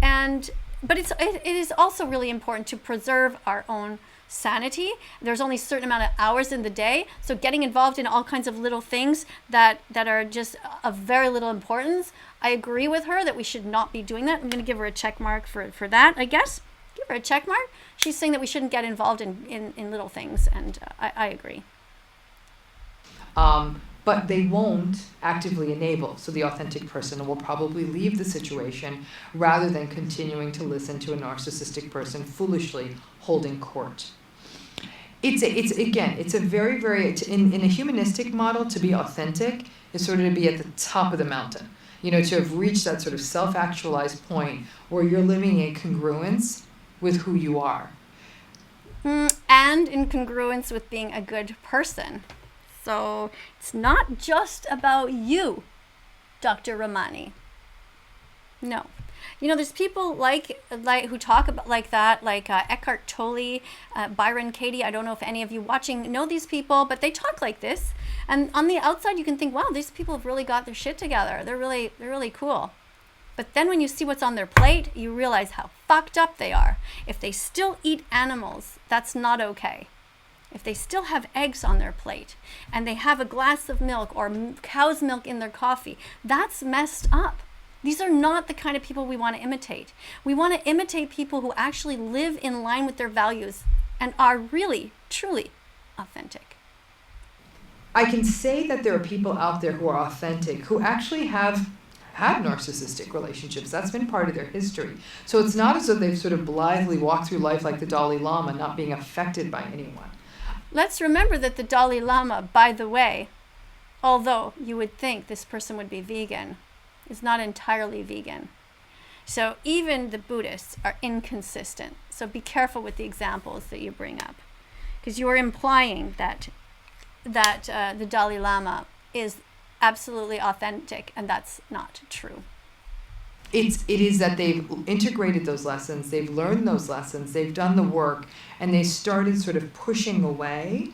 But it is also really important to preserve our own sanity. There's only a certain amount of hours in the day, so getting involved in all kinds of little things that are just of very little importance, I agree with her that we should not be doing that. I'm going to give her a check mark for that, I guess. Give her a check mark. She's saying that we shouldn't get involved in little things, and I agree. But they won't actively enable. So the authentic person will probably leave the situation rather than continuing to listen to a narcissistic person foolishly holding court. It's a very, very, in a humanistic model, to be authentic is sort of to be at the top of the mountain. To have reached that sort of self-actualized point where you're living in congruence with who you are. And in congruence with being a good person. So it's not just about you, Dr. Ramani. No. There's people like who talk about like that, like Eckhart Tolle, Byron Katie. I don't know if any of you watching know these people, but they talk like this. And on the outside, you can think, wow, these people have really got their shit together. They're really cool. But then when you see what's on their plate, you realize how fucked up they are. If they still eat animals, that's not okay. If they still have eggs on their plate and they have a glass of milk or cow's milk in their coffee, that's messed up. These are not the kind of people we want to imitate. We want to imitate people who actually live in line with their values and are really, truly authentic. I can say that there are people out there who are authentic, who actually have had narcissistic relationships. That's been part of their history. So it's not as though they've sort of blithely walked through life like the Dalai Lama, not being affected by anyone. Let's remember that the Dalai Lama, by the way, although you would think this person would be vegan, is not entirely vegan. So even the Buddhists are inconsistent. So be careful with the examples that you bring up, because you are implying that the Dalai Lama is absolutely authentic, and that's not true. It is that they've integrated those lessons, they've learned those lessons, they've done the work, and they started sort of pushing away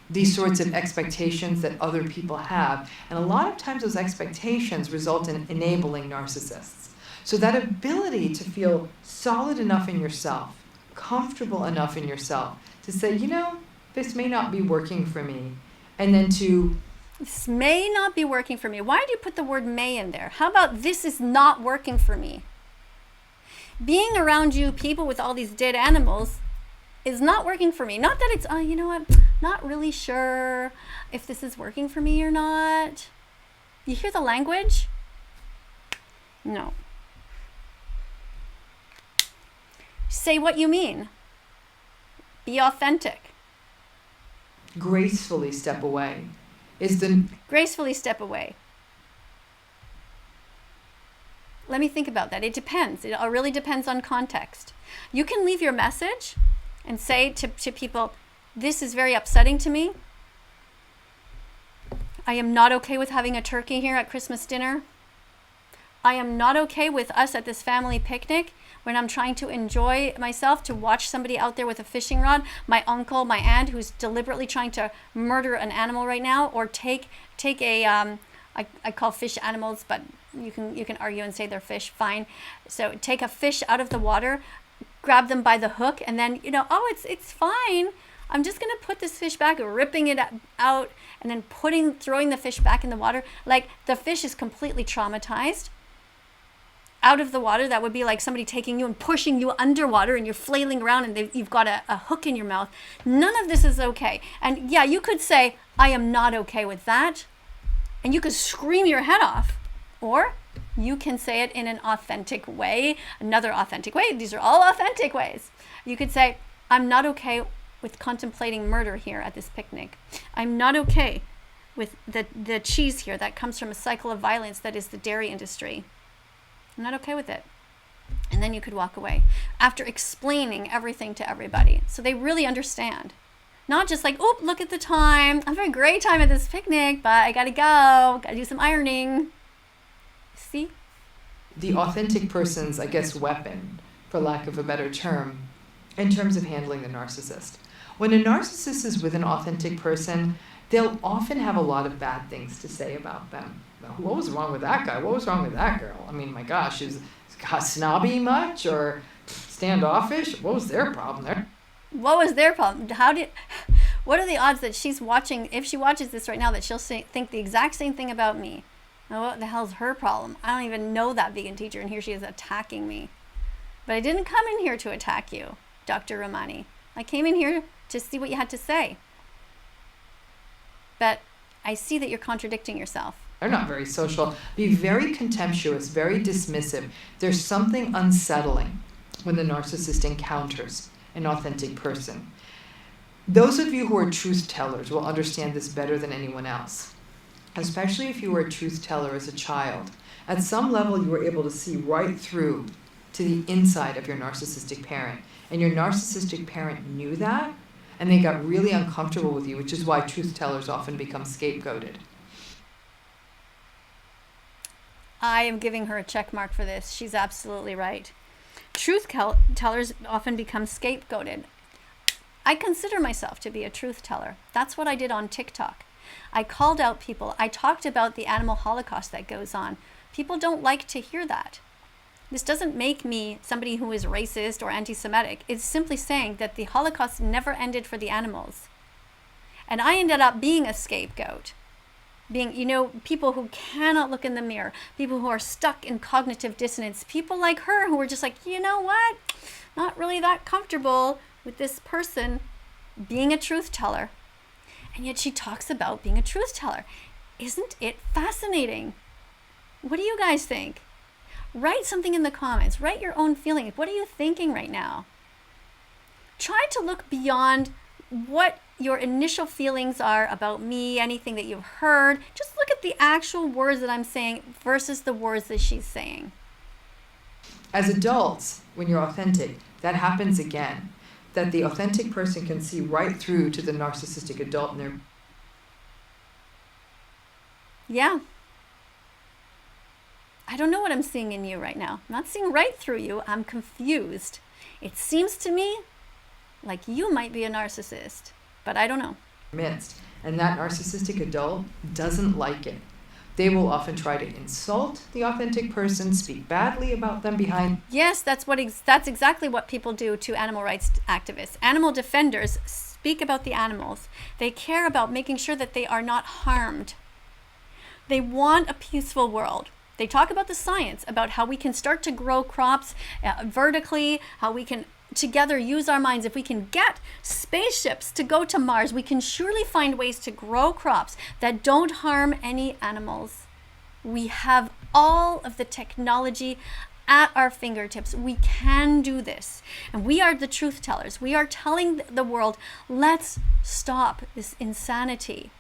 these sorts of expectations that other people have. And a lot of times those expectations result in enabling narcissists. So that ability to feel solid enough in yourself, comfortable enough in yourself, to say, this may not be working for me, and then to... This may not be working for me. Why do you put the word may in there? How about this is not working for me? Being around you people with all these dead animals is not working for me. Not that it's, not really sure if this is working for me or not. You hear the language? No. Say what you mean. Be authentic. Gracefully step away. Gracefully step away. Let me think about that. It depends. It really depends on context. You can leave your message and say to people, this is very upsetting to me. I am not okay with having a turkey here at Christmas dinner. I am not okay with us at this family picnic when I'm trying to enjoy myself, to watch somebody out there with a fishing rod, my uncle, my aunt, who's deliberately trying to murder an animal right now, or take a, I call fish animals, but you can argue and say they're fish, fine. So take a fish out of the water, grab them by the hook, and then, it's fine. I'm just gonna put this fish back, ripping it out, and then throwing the fish back in the water. Like, the fish is completely traumatized. Out of the water, that would be like somebody taking you and pushing you underwater, and you're flailing around, and you've got a hook in your mouth. None of this is okay. And yeah, you could say, I am not okay with that. And you could scream your head off. Or you can say it in an authentic way, another authentic way. These are all authentic ways. You could say, I'm not okay with contemplating murder here at this picnic. I'm not okay with the cheese here that comes from a cycle of violence that is the dairy industry. I'm not okay with it. And then you could walk away after explaining everything to everybody, so they really understand. Not just like, oh, look at the time. I'm having a great time at this picnic, but I gotta go. Gotta do some ironing. See? The authentic person's, I guess, weapon, for lack of a better term, in terms of handling the narcissist. When a narcissist is with an authentic person, they'll often have a lot of bad things to say about them. What was wrong with that guy? What was wrong with that girl? I mean, my gosh, is snobby much or standoffish? What was their problem there? What was their problem? What are the odds that she's watching, if she watches this right now, that she'll think the exact same thing about me? Now, what the hell's her problem? I don't even know that vegan teacher, and here she is attacking me. But I didn't come in here to attack you, Dr. Romani. I came in here to see what you had to say. But I see that you're contradicting yourself. They're not very social. Be very contemptuous, very dismissive. There's something unsettling when the narcissist encounters an authentic person. Those of you who are truth tellers will understand this better than anyone else, especially if you were a truth teller as a child. At some level, you were able to see right through to the inside of your narcissistic parent, and your narcissistic parent knew that, and they got really uncomfortable with you, which is why truth tellers often become scapegoated. I am giving her a check mark for this. She's absolutely right. Truth tellers often become scapegoated. I consider myself to be a truth teller. That's what I did on TikTok. I called out people. I talked about the animal holocaust that goes on. People don't like to hear that. This doesn't make me somebody who is racist or anti-Semitic. It's simply saying that the Holocaust never ended for the animals. And I ended up being a scapegoat. Being, people who cannot look in the mirror, people who are stuck in cognitive dissonance, people like her who are just like, you know what? Not really that comfortable with this person being a truth teller. And yet she talks about being a truth teller. Isn't it fascinating? What do you guys think? Write something in the comments. Write your own feelings. What are you thinking right now? Try to look beyond what your initial feelings are about me, anything that you've heard. Just look at the actual words that I'm saying versus the words that she's saying. As adults, when you're authentic, that happens again. That the authentic person can see right through to the narcissistic adult and they're... Yeah. I don't know what I'm seeing in you right now. I'm not seeing right through you. I'm confused. It seems to me like you might be a narcissist, but I don't know. midst. And that narcissistic adult doesn't like it. They will often try to insult the authentic person, speak badly about them behind. Yes, that's exactly what people do to animal rights activists. Animal defenders speak about the animals. They care about making sure that they are not harmed. They want a peaceful world. They talk about the science, about how we can start to grow crops vertically, how we can together use our minds. If we can get spaceships to go to Mars, we can surely find ways to grow crops that don't harm any animals. We have all of the technology at our fingertips. We can do this. And we are the truth tellers. We are telling the world, let's stop this insanity.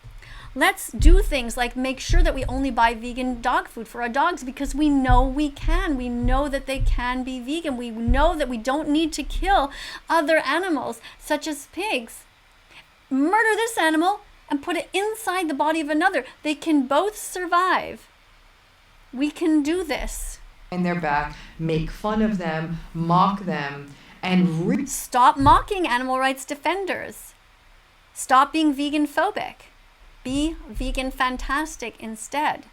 Let's do things like make sure that we only buy vegan dog food for our dogs because we know we can. We know that they can be vegan. We know that we don't need to kill other animals, such as pigs. Murder this animal and put it inside the body of another. They can both survive. We can do this. In their back, make fun of them, mock them, and stop mocking animal rights defenders. Stop being vegan phobic. Be vegan fantastic instead.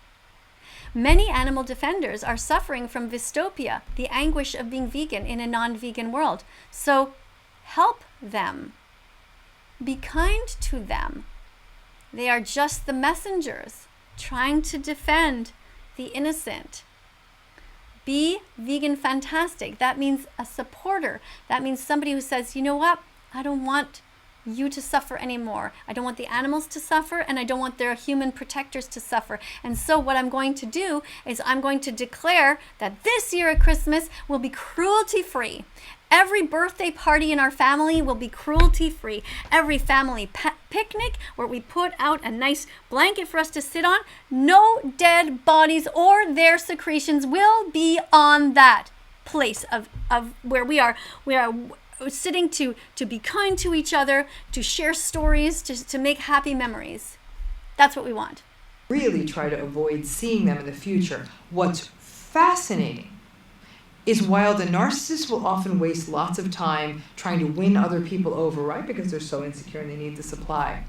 Many animal defenders are suffering from dystopia, the anguish of being vegan in a non-vegan world. So help them. Be kind to them. They are just the messengers trying to defend the innocent. Be vegan fantastic. That means a supporter. That means somebody who says, you know what? I don't want you to suffer anymore. I don't want the animals to suffer, and I don't want their human protectors to suffer. And so what I'm going to do is I'm going to declare that this year at Christmas will be cruelty-free. Every birthday party in our family will be cruelty-free. Every family picnic where we put out a nice blanket for us to sit on, no dead bodies or their secretions will be on that place of where we are sitting to be kind to each other, to share stories, to make happy memories. That's what we want. Really try to avoid seeing them in the future. What's fascinating is while the narcissist will often waste lots of time trying to win other people over, right? Because they're so insecure and they need the supply.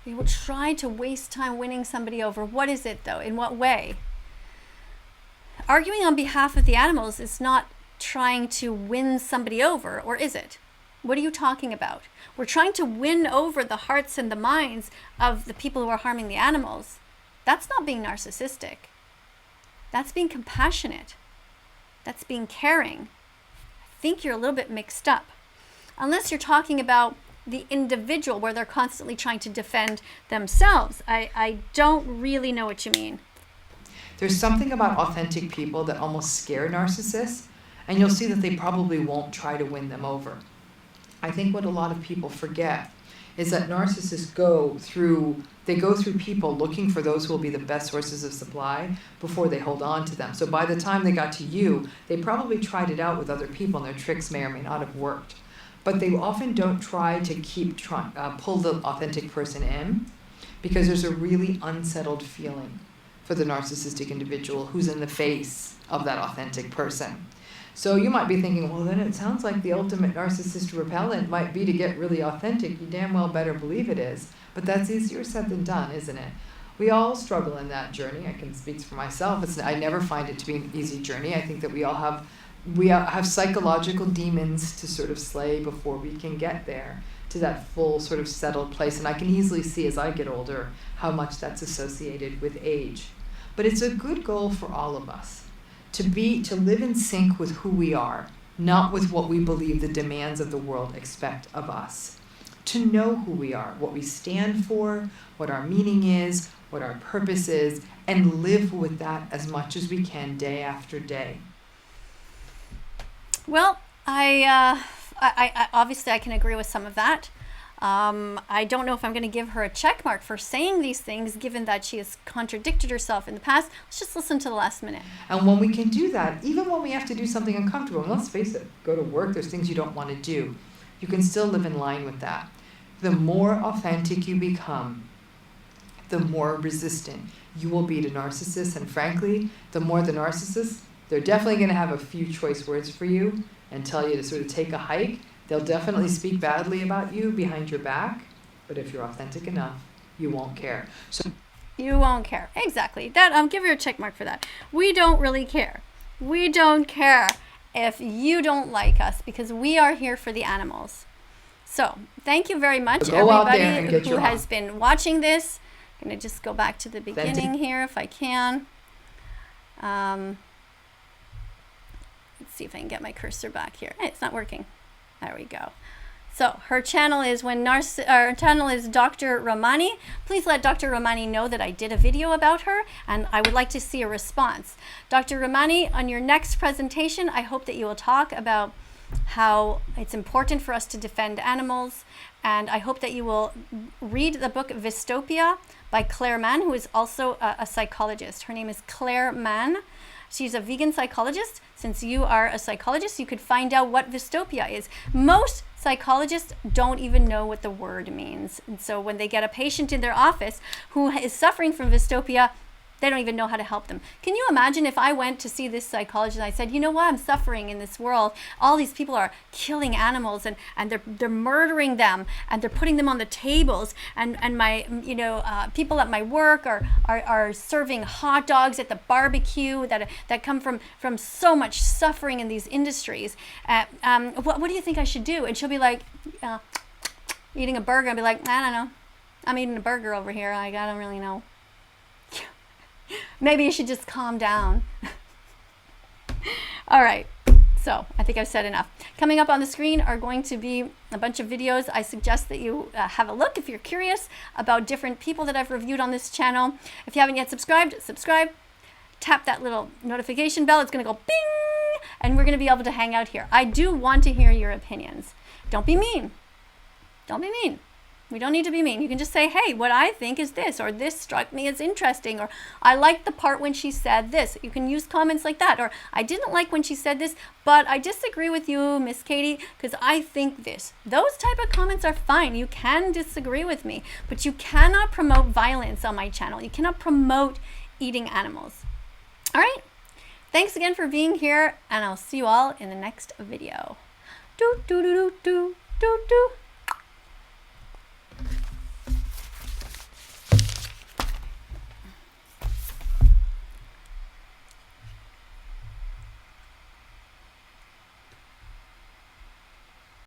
They will try to waste time winning somebody over. What is it though? In what way? Arguing on behalf of the animals is not trying to win somebody over, or is it? What are you talking about? We're trying to win over the hearts and the minds of the people who are harming the animals. That's not being narcissistic. That's being compassionate. That's being caring. I think you're a little bit mixed up. Unless you're talking about the individual where they're constantly trying to defend themselves. I don't really know what you mean. There's something about authentic people that almost scare narcissists, and you'll see that they probably won't try to win them over. I think what a lot of people forget is that narcissists go through people looking for those who will be the best sources of supply before they hold on to them. So by the time they got to you, they probably tried it out with other people, and their tricks may or may not have worked. But they often don't try to pull the authentic person in, because there's a really unsettled feeling for the narcissistic individual who's in the face of that authentic person. So you might be thinking, well, then it sounds like the ultimate narcissist repellent might be to get really authentic. You damn well better believe it is. But that's easier said than done, isn't it? We all struggle in that journey. I can speak for myself. I never find it to be an easy journey. I think that we all have psychological demons to sort of slay before we can get there to that full sort of settled place. And I can easily see as I get older how much that's associated with age. But it's a good goal for all of us to live in sync with who we are, not with what we believe the demands of the world expect of us. To know who we are, what we stand for, what our meaning is, what our purpose is, and live with that as much as we can day after day. Well, I obviously I can agree with some of that. I don't know if I'm going to give her a check mark for saying these things, given that she has contradicted herself in the past. Let's just listen to the last minute. And when we can do that, even when we have to do something uncomfortable, and let's face it, go to work, there's things you don't want to do, you can still live in line with that. The more authentic you become, the more resistant you will be to narcissists. And frankly, the more the narcissists, they're definitely going to have a few choice words for you and tell you to sort of take a hike. They'll definitely speak badly about you behind your back, but if you're authentic enough, you won't care. So you won't care. Exactly. That give her a check mark for that. We don't really care. We don't care if you don't like us, because we are here for the animals. So thank you very much, everybody who has been watching this. I'm going to just go back to the beginning here if I can. Let's see if I can get my cursor back here. Hey, it's not working. There we go. So her channel is her channel is Dr. Romani. Please let Dr. Romani know that I did a video about her, and I would like to see a response. Dr. Romani, on your next presentation, I hope that you will talk about how it's important for us to defend animals, and I hope that you will read the book Vistopia by Claire Mann, who is also a psychologist. Her name is Claire Mann. She's a vegan psychologist. Since you are a psychologist, you could find out what Vistopia is. Most psychologists don't even know what the word means. And so when they get a patient in their office who is suffering from Vistopia, they don't even know how to help them. Can you imagine if I went to see this psychologist and I said, you know what, I'm suffering in this world. All these people are killing animals, and they're murdering them, and they're putting them on the tables, and my people at my work are serving hot dogs at the barbecue that come from so much suffering in these industries. What do you think I should do? And she'll be like, eating a burger, and be like, I don't know. I'm eating a burger over here. I don't really know. Maybe you should just calm down. All right, so I think I've said enough. Coming up on the screen are going to be a bunch of videos. I suggest that you have a look if you're curious about different people that I've reviewed on this channel. If you haven't yet subscribed, subscribe. Tap that little notification bell. It's going to go bing, and we're going to be able to hang out here. I do want to hear your opinions. Don't be mean. Don't be mean. We don't need to be mean. You can just say, hey, what I think is this, or this struck me as interesting, or I liked the part when she said this. You can use comments like that, or I didn't like when she said this, but I disagree with you, Miss Katie, because I think this. Those type of comments are fine. You can disagree with me, but you cannot promote violence on my channel. You cannot promote eating animals. All right? Thanks again for being here, and I'll see you all in the next video. Do, do, do, do, do, do, do.